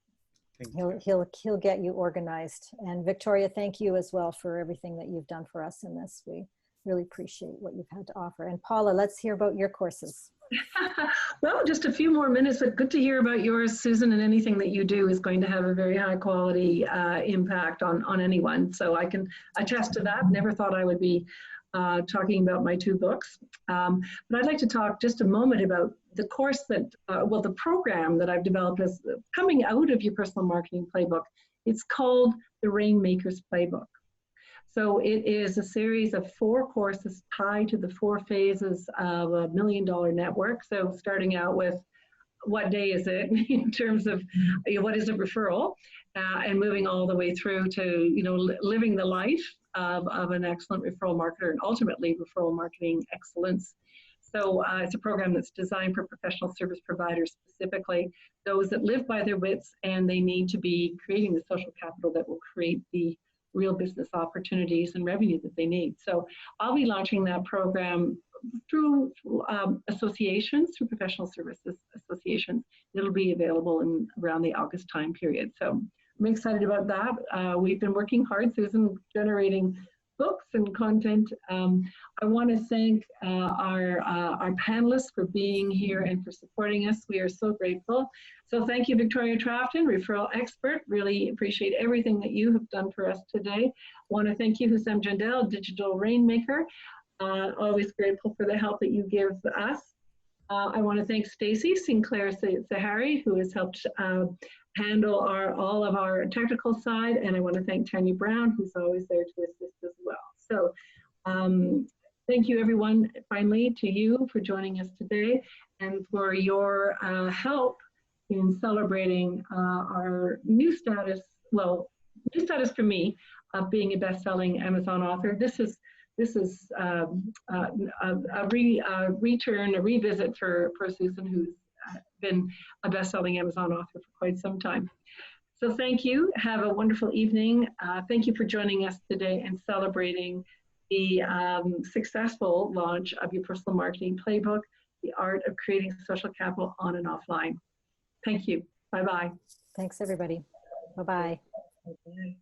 he'll get you organized. And Victoria, thank you as well for everything that you've done for us in this. We really appreciate what you've had to offer. And Paula, let's hear about your courses. Well, just a few more minutes, but good to hear about yours, Susan, and anything that you do is going to have a very high quality impact on anyone. So I can attest to that. Never thought I would be talking about my 2 books. But I'd like to talk just a moment about the course that, the program that I've developed is coming out of your personal marketing playbook. It's called the Rainmakers Playbook. So it is a series of 4 courses tied to the 4 phases of $1 million network. So starting out with what day is it in terms of what is a referral, and moving all the way through to living the life of an excellent referral marketer, and ultimately referral marketing excellence. So it's a program that's designed for professional service providers, specifically those that live by their wits, and they need to be creating the social capital that will create the real business opportunities and revenue that they need. So I'll be launching that program through associations, through professional services associations. It'll be available in around the August time period. So I'm excited about that. We've been working hard, Susan, generating books and content. I want to thank our panelists for being here and for supporting us. We are so grateful. So thank you, Victoria Trafton, referral expert. Really appreciate everything that you have done for us today. I want to thank you, Husam Jandal, Digital Rainmaker. Always grateful for the help that you give us. I want to thank Stacy Sinclair Sahari, who has helped handle all of our technical side, and I want to thank Tanya Brown, who's always there to assist as well. So Thank you, everyone, finally, to you for joining us today and for your help in celebrating our new status, well, new status for me of being a best-selling Amazon author. This is a revisit for Susan, who's been a best-selling Amazon author for quite some time. So thank you. Have a wonderful evening. Thank you for joining us today and celebrating the successful launch of your personal marketing playbook, The Art of Creating Social Capital On and Offline. Thank you. Bye-bye. Thanks, everybody. Bye-bye. Okay.